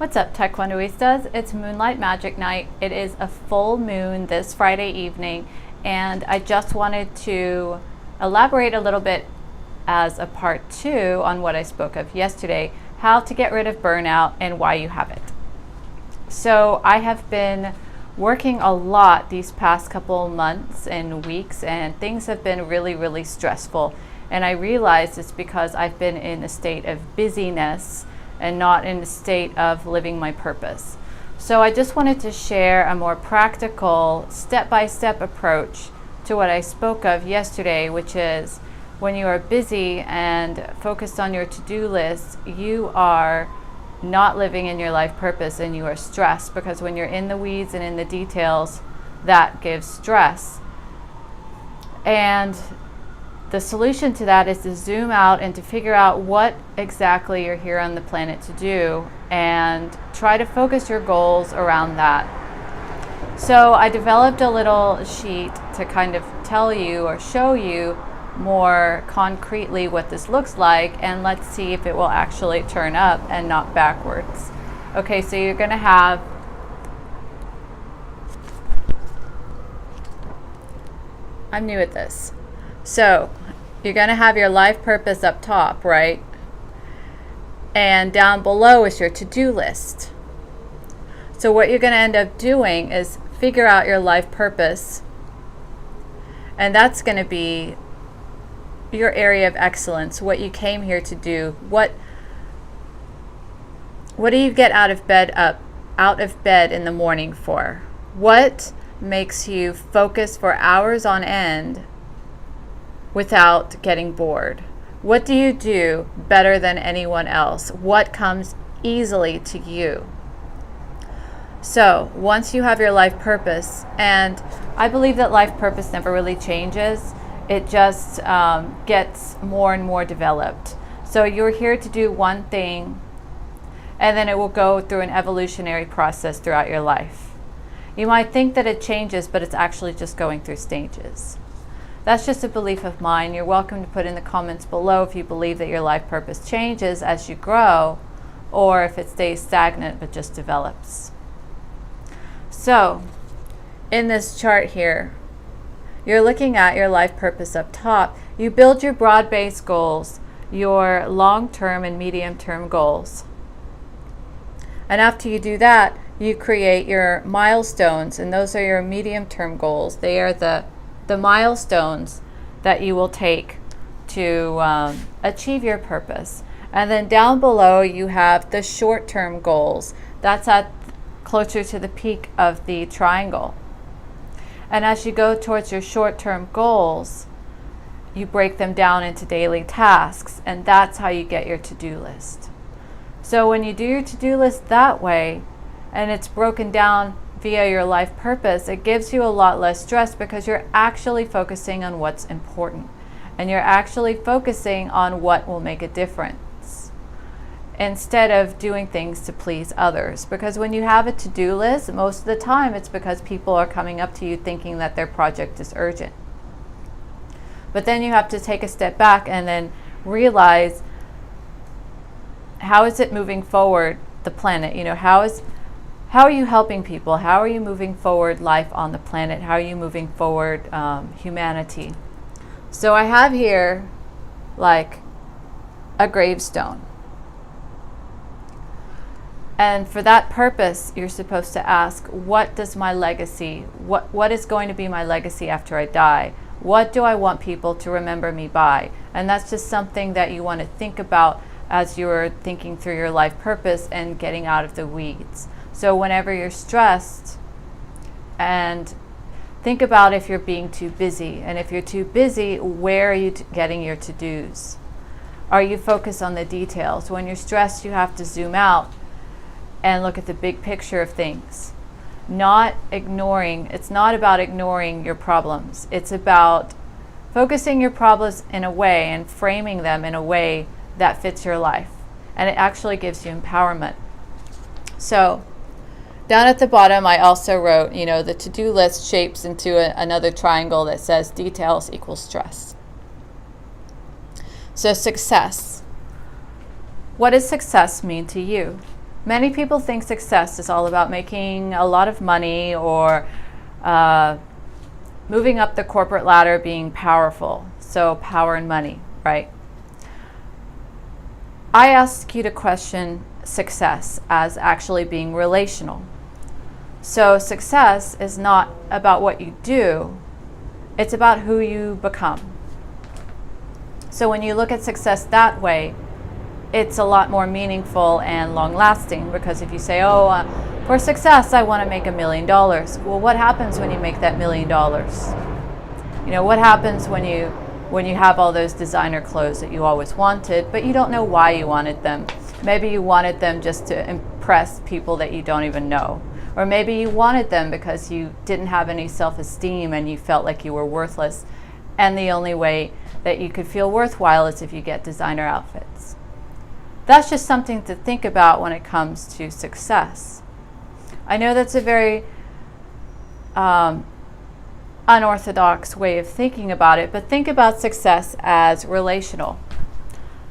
What's up, taekwondoistas? It's Moonlight Magic Night. It is a full moon this Friday evening, and I just wanted to elaborate a little bit as a part 2 on what I spoke of yesterday, how to get rid of burnout and why you have it. So I have been working a lot these past couple months and weeks, and things have been really stressful. And I realized it's because I've been in a state of busyness and not in a state of living my purpose. So I just wanted to share a more practical, step-by-step approach to what I spoke of yesterday, which is when you are busy and focused on your to-do list, you are not living in your life purpose and you are stressed, because when you're in the weeds and in the details, that gives stress. And the solution to that is to zoom out and to figure out what exactly you're here on the planet to do and try to focus your goals around that. So I developed a little sheet to kind of tell you or show you more concretely what this looks like, and let's see if it will actually turn up and not backwards. Okay, so you're going to have I'm new at this. So you're going to have your life purpose up top, right? And down below is your to-do list. So what you're going to end up doing is figure out your life purpose, and that's going to be your area of excellence, what you came here to do. What do you get out of bed in the morning for? What makes you focus for hours on end without getting bored? What do you do better than anyone else? What comes easily to you? So once you have your life purpose, and I believe that life purpose never really changes, it just gets more and more developed. So you're here to do one thing, and then it will go through an evolutionary process throughout your life. You might think that it changes, but it's actually just going through stages. That's just a belief of mine. You're welcome to put in the comments below if you believe that your life purpose changes as you grow, or if it stays stagnant but just develops. So in this chart here, you're looking at your life purpose up top. You build your broad-based goals, your long-term and medium-term goals. And after you do that, you create your milestones, and those are your medium-term goals. They are the milestones that you will take to achieve your purpose. And then down below you have the short-term goals. That's at closer to the peak of the triangle. And as you go towards your short-term goals, you break them down into daily tasks, and that's how you get your to-do list. So when you do your to-do list that way, and it's broken down via your life purpose, it gives you a lot less stress, because you're actually focusing on what's important, and you're actually focusing on what will make a difference, instead of doing things to please others. Because when you have a to-do list, most of the time it's because people are coming up to you thinking that their project is urgent. But then you have to take a step back and then realize, how is it moving forward the planet? You know, how are you helping people? How are you moving forward life on the planet? How are you moving forward humanity? So I have here like a gravestone. And for that purpose, you're supposed to ask, what does my legacy, what is going to be my legacy after I die? What do I want people to remember me by? And that's just something that you want to think about as you're thinking through your life purpose and getting out of the weeds. So whenever you're stressed, and think about if you're being too busy. And if you're too busy, where are you getting your to-dos? Are you focused on the details? When you're stressed, you have to zoom out and look at the big picture of things. Not ignoring. It's not about ignoring your problems. It's about focusing your problems in a way and framing them in a way that fits your life. And it actually gives you empowerment. So down at the bottom, I also wrote, the to-do list shapes into another triangle that says details equals stress. So success. What does success mean to you? Many people think success is all about making a lot of money or moving up the corporate ladder, being powerful. So power and money, right? I ask you to question success as actually being relational. So success is not about what you do, it's about who you become. So when you look at success that way, it's a lot more meaningful and long-lasting, because if you say, for success, I want to make $1 million. Well, what happens when you make that $1 million? You know, what happens when you have all those designer clothes that you always wanted, but you don't know why you wanted them? Maybe you wanted them just to impress people that you don't even know. Or maybe you wanted them because you didn't have any self-esteem and you felt like you were worthless. And the only way that you could feel worthwhile is if you get designer outfits. That's just something to think about when it comes to success. I know that's a very unorthodox way of thinking about it, but think about success as relational.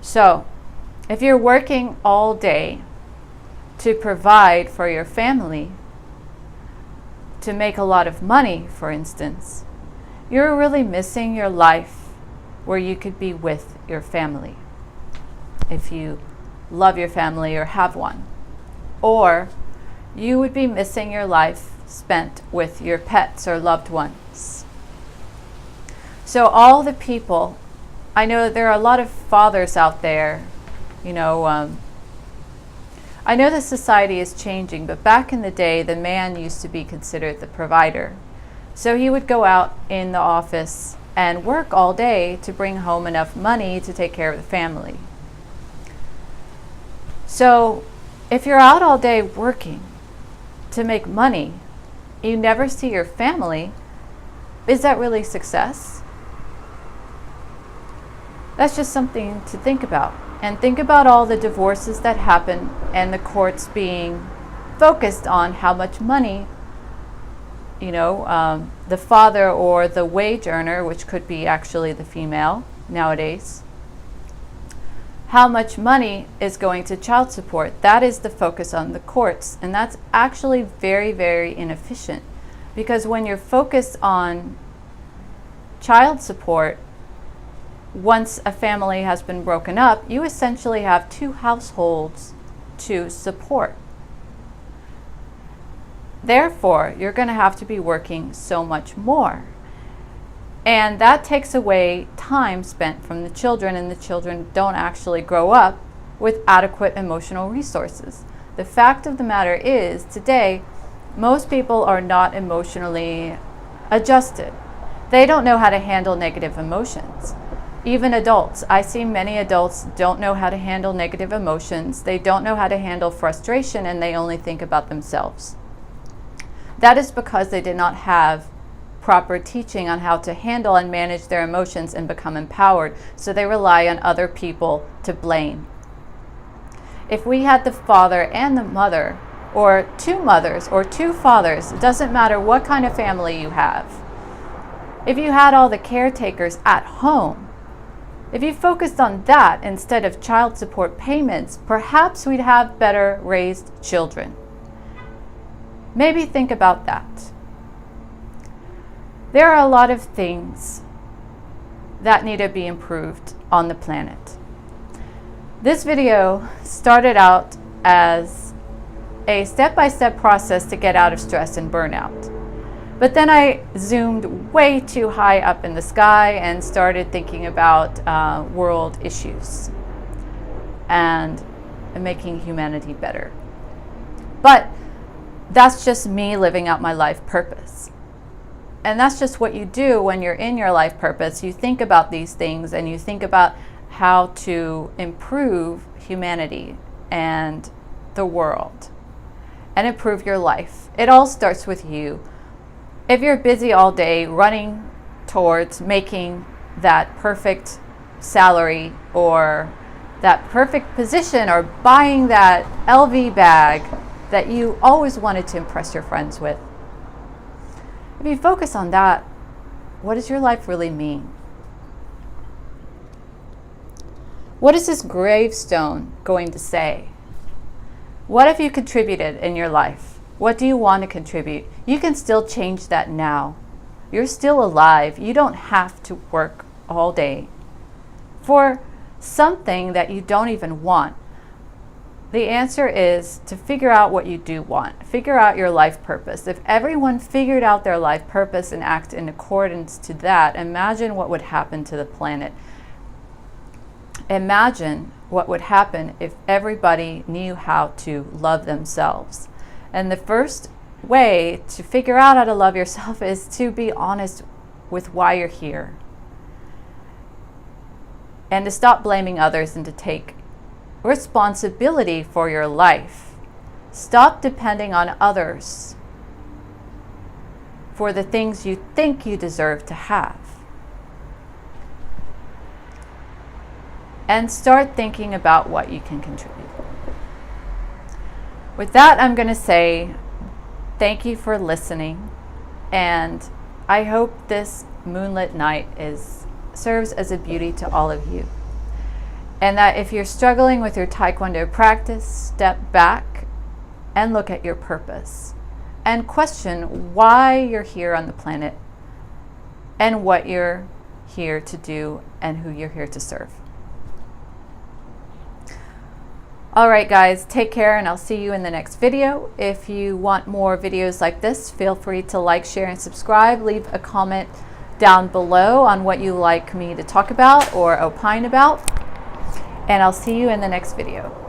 So, if you're working all day to provide for your family, to make a lot of money, for instance, you're really missing your life where you could be with your family, if you love your family or have one. Or you would be missing your life spent with your pets or loved ones. So all the people, I know there are a lot of fathers out there, you know, I know the society is changing, but back in the day, the man used to be considered the provider. So he would go out in the office and work all day to bring home enough money to take care of the family. So if you're out all day working to make money, you never see your family, is that really success? That's just something to think about. And think about all the divorces that happen and the courts being focused on how much money, you know, the father or the wage earner, which could be actually the female nowadays, how much money is going to child support. That is the focus on the courts. And that's actually very, very inefficient, because when you're focused on child support, once a family has been broken up, you essentially have two households to support. Therefore, you're going to have to be working so much more. And that takes away time spent from the children, and the children don't actually grow up with adequate emotional resources. The fact of the matter is, today, most people are not emotionally adjusted. They don't know how to handle negative emotions. Even adults. I see many adults don't know how to handle negative emotions. They don't know how to handle frustration, and they only think about themselves. That is because they did not have proper teaching on how to handle and manage their emotions and become empowered, so they rely on other people to blame. If we had the father and the mother, or two mothers or two fathers, it doesn't matter what kind of family you have. If you had all the caretakers at home, if you focused on that instead of child support payments, perhaps we'd have better raised children. Maybe think about that. There are a lot of things that need to be improved on the planet. This video started out as a step-by-step process to get out of stress and burnout. But then I zoomed way too high up in the sky and started thinking about world issues and making humanity better. But that's just me living out my life purpose. And that's just what you do when you're in your life purpose. You think about these things and you think about how to improve humanity and the world and improve your life. It all starts with you. If you're busy all day running towards making that perfect salary or that perfect position or buying that LV bag that you always wanted to impress your friends with, if you focus on that, what does your life really mean? What is this gravestone going to say? What have you contributed in your life? What do you want to contribute? You can still change that now. You're still alive. You don't have to work all day for something that you don't even want. The answer is to figure out what you do want. Figure out your life purpose. If everyone figured out their life purpose and act in accordance to that, imagine what would happen to the planet. Imagine what would happen if everybody knew how to love themselves. And the first way to figure out how to love yourself is to be honest with why you're here. And to stop blaming others and to take responsibility for your life. Stop depending on others for the things you think you deserve to have. And start thinking about what you can contribute. With that, I'm going to say thank you for listening, and I hope this moonlit night serves as a beauty to all of you. And that if you're struggling with your Taekwondo practice, step back and look at your purpose and question why you're here on the planet and what you're here to do and who you're here to serve. All right, guys, take care, and I'll see you in the next video. If you want more videos like this, feel free to like, share, and subscribe. Leave a comment down below on what you like me to talk about or opine about. And I'll see you in the next video.